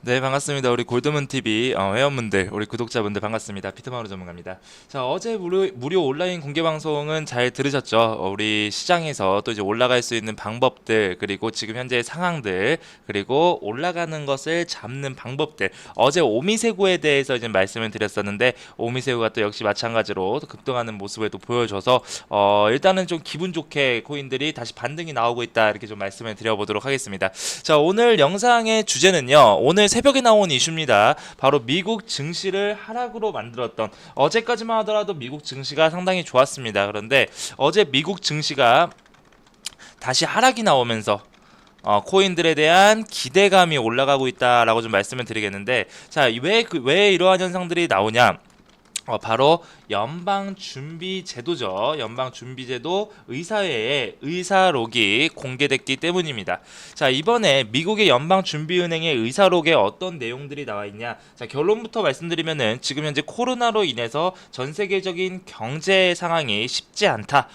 네, 반갑습니다. 우리 골드문TV 회원분들, 우리 구독자분들 반갑습니다. 피트마루 전문가입니다. 자, 어제 무료 온라인 공개 방송은 잘 들으셨죠? 우리 시장에서 또 이제 올라갈 수 있는 방법들, 그리고 지금 현재 상황들, 그리고 올라가는 것을 잡는 방법들. 어제 오미세구에 대해서 이제 말씀을 드렸었는데, 오미세구가 또 역시 마찬가지로 또 급등하는 모습을 또 보여줘서, 일단은 좀 기분 좋게 코인들이 다시 반등이 나오고 있다. 이렇게 좀 말씀을 드려보도록 하겠습니다. 자, 오늘 영상의 주제는요. 오늘 새벽에 나온 이슈입니다. 바로 미국 증시를 하락으로 만들었던, 어제까지만 하더라도 미국 증시가 상당히 좋았습니다. 그런데 어제 미국 증시가 다시 하락이 나오면서 코인들에 대한 기대감이 올라가고 있다라고 좀 말씀을 드리겠는데, 자, 왜 이러한 현상들이 나오냐? 바로 연방준비제도죠. 연방준비제도 의사회의 의사록이 공개됐기 때문입니다. 자, 이번에 미국의 연방준비은행의 의사록에 어떤 내용들이 나와 있냐? 자, 결론부터 말씀드리면은 지금 현재 코로나로 인해서 전 세계적인 경제 상황이 쉽지 않다.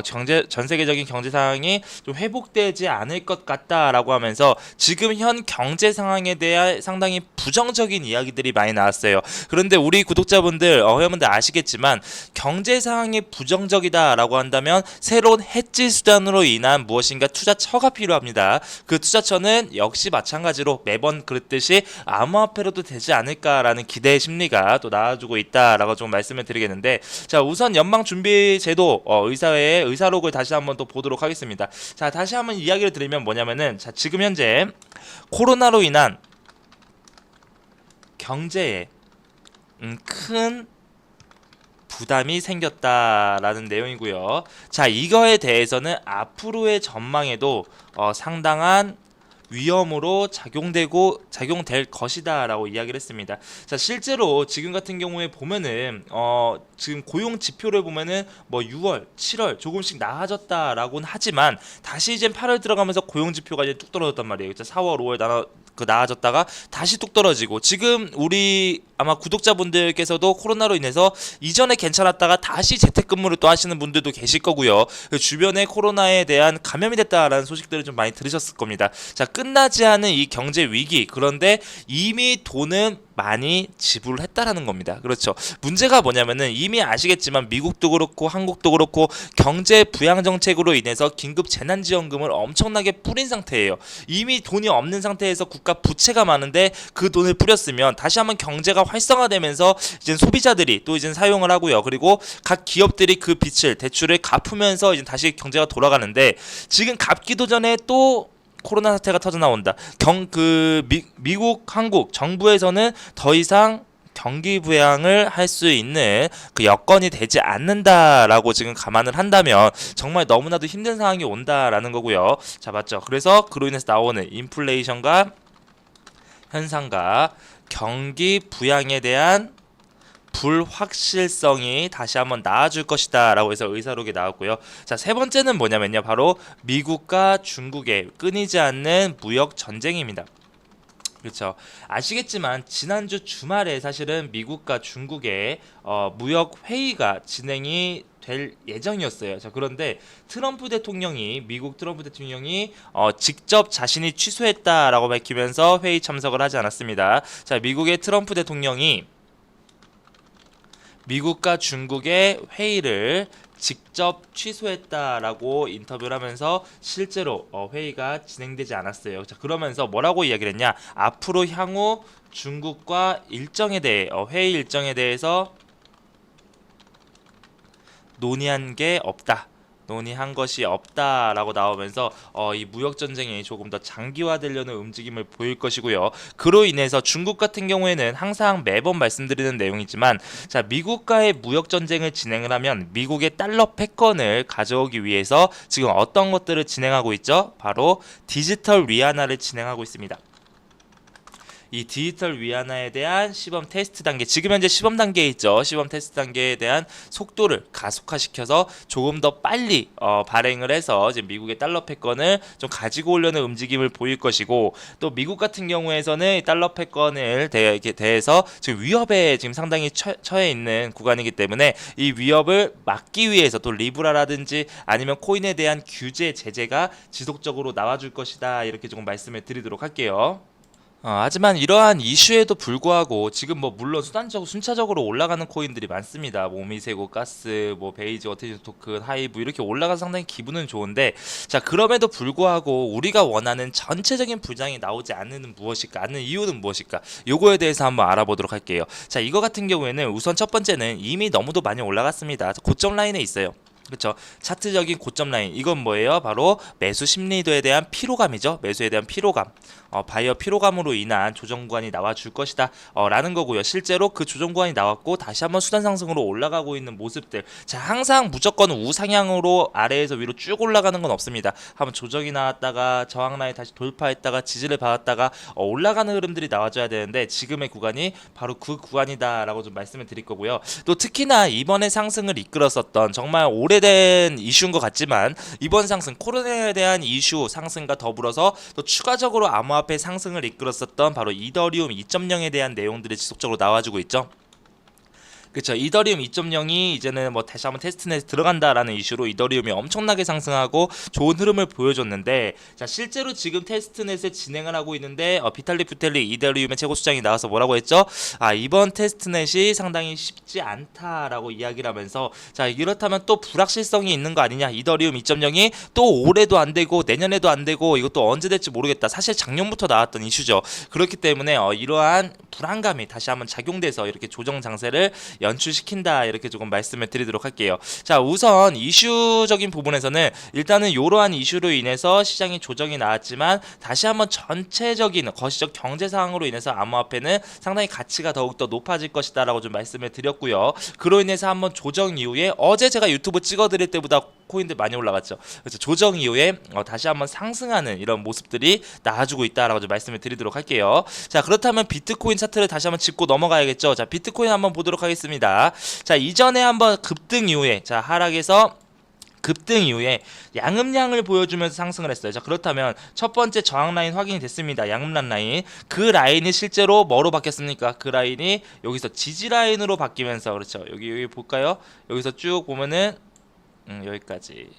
전 세계적인 경제 상황이 좀 회복되지 않을 것 같다라고 하면서 지금 현 경제 상황에 대한 상당히 부정적인 이야기들이 많이 나왔어요. 그런데 우리 구독자분들, 회원분들 아시겠지만 경제 상황이 부정적이다라고 한다면 새로운 해지 수단으로 인한 무엇인가 투자처가 필요합니다. 그 투자처는 역시 마찬가지로 매번 그랬듯이 암호화폐로도 되지 않을까라는 기대의 심리가 또 나와주고 있다라고 좀 말씀을 드리겠는데, 자, 우선 연방준비제도 의사회의 의사록을 다시 한번 또 보도록 하겠습니다. 자, 다시 한번 이야기를 드리면 뭐냐면은, 자, 지금 현재 코로나로 인한 경제에 큰 부담이 생겼다라는 내용이고요. 자, 이거에 대해서는 앞으로의 전망에도 상당한 위험으로 작용될 것이다라고 이야기를 했습니다. 자, 실제로 지금 같은 경우에 보면은 지금 고용 지표를 보면은 뭐 6월, 7월 조금씩 나아졌다라고는 하지만 다시 이제 8월 들어가면서 고용 지표가 이제 뚝 떨어졌단 말이에요. 4월, 5월 나아졌다가 다시 뚝 떨어지고, 지금 우리 아마 구독자분들께서도 코로나로 인해서 이전에 괜찮았다가 다시 재택근무를 또 하시는 분들도 계실 거고요. 주변에 코로나에 대한 감염이 됐다라는 소식들을 좀 많이 들으셨을 겁니다. 자, 끝나지 않은 이 경제 위기, 그런데 이미 돈은 많이 지불을 했다라는 겁니다. 그렇죠. 문제가 뭐냐면은 이미 아시겠지만 미국도 그렇고 한국도 그렇고 경제 부양 정책으로 인해서 긴급 재난지원금을 엄청나게 뿌린 상태예요. 이미 돈이 없는 상태에서 국가 부채가 많은데 그 돈을 뿌렸으면 다시 한번 경제가 활성화되면서 이제 소비자들이 또 이제 사용을 하고요. 그리고 각 기업들이 그 빚을 대출을 갚으면서 이제 다시 경제가 돌아가는데, 지금 갚기도 전에 또 코로나 사태가 터져 나온다. 미국, 한국 정부에서는 더 이상 경기 부양을 할 수 있는 그 여건이 되지 않는다라고 지금 감안을 한다면 정말 너무나도 힘든 상황이 온다라는 거고요. 자, 맞죠? 그래서 그로 인해서 나오는 인플레이션과 현상과 경기 부양에 대한 불확실성이 다시 한번 나아질 것이다 라고 해서 의사록이 나왔고요. 자, 세 번째는 뭐냐면요, 바로 미국과 중국의 끊이지 않는 무역 전쟁입니다. 그렇죠. 아시겠지만 지난주 주말에 사실은 미국과 중국의 무역 회의가 진행이 될 예정이었어요. 자, 그런데 미국 트럼프 대통령이 직접 자신이 취소했다라고 밝히면서 회의 참석을 하지 않았습니다. 자, 미국의 트럼프 대통령이 미국과 중국의 회의를 직접 취소했다라고 인터뷰를 하면서 실제로 회의가 진행되지 않았어요. 자, 그러면서 뭐라고 이야기를 했냐? 앞으로 향후 중국과 일정에 대해 회의 일정에 대해서 논의한 게 없다. 논의한 것이 없다라고 나오면서 이 무역 전쟁이 조금 더 장기화되려는 움직임을 보일 것이고요. 그로 인해서 중국 같은 경우에는 항상 매번 말씀드리는 내용이지만, 자, 미국과의 무역 전쟁을 진행을 하면 미국의 달러 패권을 가져오기 위해서 지금 어떤 것들을 진행하고 있죠? 바로 디지털 위안화를 진행하고 있습니다. 이 디지털 위안화에 대한 시범 테스트 단계, 지금 현재 시범 단계에 있죠. 시범 테스트 단계에 대한 속도를 가속화시켜서 조금 더 빨리 발행을 해서 지금 미국의 달러 패권을 좀 가지고 오려는 움직임을 보일 것이고, 또 미국 같은 경우에서는 달러 패권을 대해서 지금 위협에 지금 상당히 처해 있는 구간이기 때문에 이 위협을 막기 위해서 또 리브라라든지 아니면 코인에 대한 규제 제재가 지속적으로 나와줄 것이다, 이렇게 조금 말씀을 드리도록 할게요. 하지만 이러한 이슈에도 불구하고 지금 뭐 물론 순차적으로 올라가는 코인들이 많습니다. 뭐 오미세고, 가스, 뭐 베이지, 어테이션 토큰, 하이브 이렇게 올라가서 상당히 기분은 좋은데, 자 그럼에도 불구하고 우리가 원하는 전체적인 부장이 나오지 않는 무엇일까? 않는 이유는 무엇일까? 요거에 대해서 한번 알아보도록 할게요. 자 이거 같은 경우에는 우선 첫 번째는 이미 너무도 많이 올라갔습니다. 고점 라인에 있어요. 그렇죠. 차트적인 고점 라인 이건 뭐예요? 바로 매수 심리도에 대한 피로감이죠. 매수에 대한 피로감. 바이어 피로감으로 인한 조정 구간이 나와 줄 것이다. 라는 거고요. 실제로 그 조정 구간이 나왔고 다시 한번 수단 상승으로 올라가고 있는 모습들. 자, 항상 무조건 우상향으로 아래에서 위로 쭉 올라가는 건 없습니다. 한번 조정이 나왔다가 저항 라인 다시 돌파했다가 지지를 받았다가 올라가는 흐름들이 나와줘야 되는데 지금의 구간이 바로 그 구간이다라고 좀 말씀을 드릴 거고요. 또 특히나 이번에 상승을 이끌었었던 정말 오래된 이슈인 것 같지만 이번 상승 코로나에 대한 이슈 상승과 더불어서 또 추가적으로 암호화폐 상승을 이끌었었던 바로 이더리움 2.0에 대한 내용들이 지속적으로 나와주고 있죠. 그렇죠. 이더리움 2.0이 이제는 뭐 다시 한번 테스트넷에 들어간다라는 이슈로 이더리움이 엄청나게 상승하고 좋은 흐름을 보여줬는데, 자 실제로 지금 테스트넷에 진행을 하고 있는데 비탈릭 부텔릭 이더리움의 최고 수장이 나와서 뭐라고 했죠? 이번 테스트넷이 상당히 쉽지 않다라고 이야기를 하면서, 자 이렇다면 또 불확실성이 있는 거 아니냐? 이더리움 2.0이 또 올해도 안 되고 내년에도 안 되고 이것도 언제 될지 모르겠다. 사실 작년부터 나왔던 이슈죠. 그렇기 때문에 이러한 불안감이 다시 한번 작용돼서 이렇게 조정 장세를 연출시킨다 이렇게 조금 말씀을 드리도록 할게요. 자 우선 이슈적인 부분에서는 일단은 이러한 이슈로 인해서 시장이 조정이 나왔지만 다시 한번 전체적인 거시적 경제 상황으로 인해서 암호화폐는 상당히 가치가 더욱더 높아질 것이다 라고 좀 말씀을 드렸고요. 그로 인해서 한번 조정 이후에 어제 제가 유튜브 찍어드릴 때보다 코인들 많이 올라갔죠. 그래서 조정 이후에 다시 한번 상승하는 이런 모습들이 나와주고 있다라고 좀 말씀을 드리도록 할게요. 자 그렇다면 비트코인 차트를 다시 한번 짚고 넘어가야겠죠. 자 비트코인 한번 보도록 하겠습니다. 자 이전에 한번 급등 이후에 자 하락에서 급등 이후에 양음량을 보여주면서 상승을 했어요. 자 그렇다면 첫 번째 저항 라인 확인이 됐습니다. 양음란 라인. 그 라인이 실제로 뭐로 바뀌었습니까? 그 라인이 여기서 지지 라인으로 바뀌면서, 그렇죠. 여기 볼까요? 여기서 쭉 보면은 여기까지.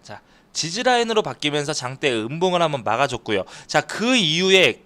자 지지 라인으로 바뀌면서 장대 음봉을 한번 막아줬고요. 자 그 이후에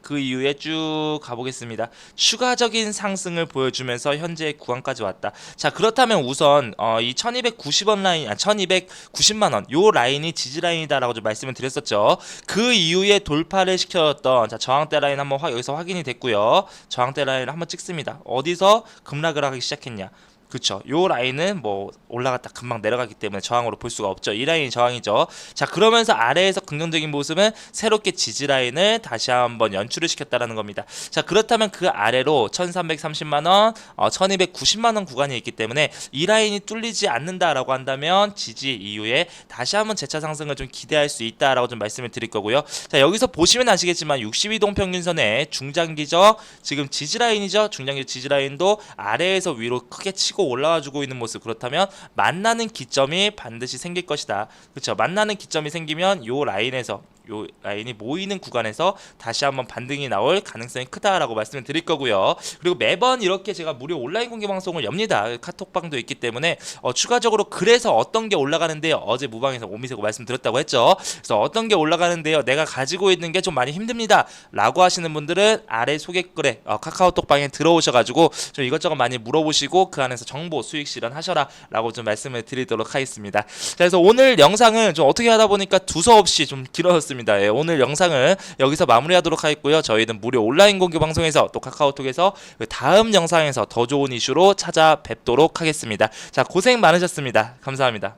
쭉 가보겠습니다. 추가적인 상승을 보여주면서 현재 구간까지 왔다. 자 그렇다면 우선 이 1290원 라인, 1290만 원 요 라인이 지지 라인이다라고 좀 말씀을 드렸었죠. 그 이후에 돌파를 시켰던 자 저항대 라인 한번 여기서 확인이 됐고요. 저항대 라인을 한번 찍습니다. 어디서 급락을 하기 시작했냐? 그쵸. 요 라인은 뭐 올라갔다 금방 내려가기 때문에 저항으로 볼 수가 없죠. 이 라인이 저항이죠. 자 그러면서 아래에서 긍정적인 모습은 새롭게 지지 라인을 다시 한번 연출을 시켰다라는 겁니다. 자 그렇다면 그 아래로 1330만원 1290만원 구간이 있기 때문에 이 라인이 뚫리지 않는다라고 한다면 지지 이후에 다시 한번 재차 상승을 좀 기대할 수 있다라고 좀 말씀을 드릴 거고요. 자 여기서 보시면 아시겠지만 62동 평균선의 중장기적 지금 지지 라인이죠. 중장기 지지 라인도 아래에서 위로 크게 치고 올라와주고 있는 모습. 그렇다면 만나는 기점이 반드시 생길 것이다. 그렇죠. 만나는 기점이 생기면 요 라인에서 요 라인이 모이는 구간에서 다시 한번 반등이 나올 가능성이 크다라고 말씀을 드릴 거고요. 그리고 매번 이렇게 제가 무료 온라인 공개 방송을 엽니다. 카톡방도 있기 때문에 추가적으로 그래서 어떤 게 올라가는데요. 어제 무방에서 오미세고 말씀드렸다고 했죠. 그래서 어떤 게 올라가는데요. 내가 가지고 있는 게 좀 많이 힘듭니다. 라고 하시는 분들은 아래 소개글에 카카오톡방에 들어오셔가지고 좀 이것저것 많이 물어보시고 그 안에서 정보 수익 실현하셔라 라고 좀 말씀을 드리도록 하겠습니다. 자, 그래서 오늘 영상은 좀 어떻게 하다 보니까 두서없이 좀 길어졌습니다. 예, 오늘 영상은 여기서 마무리하도록 하겠고요. 저희는 무료 온라인 공개 방송에서 또 카카오톡에서 다음 영상에서 더 좋은 이슈로 찾아뵙도록 하겠습니다. 자 고생 많으셨습니다. 감사합니다.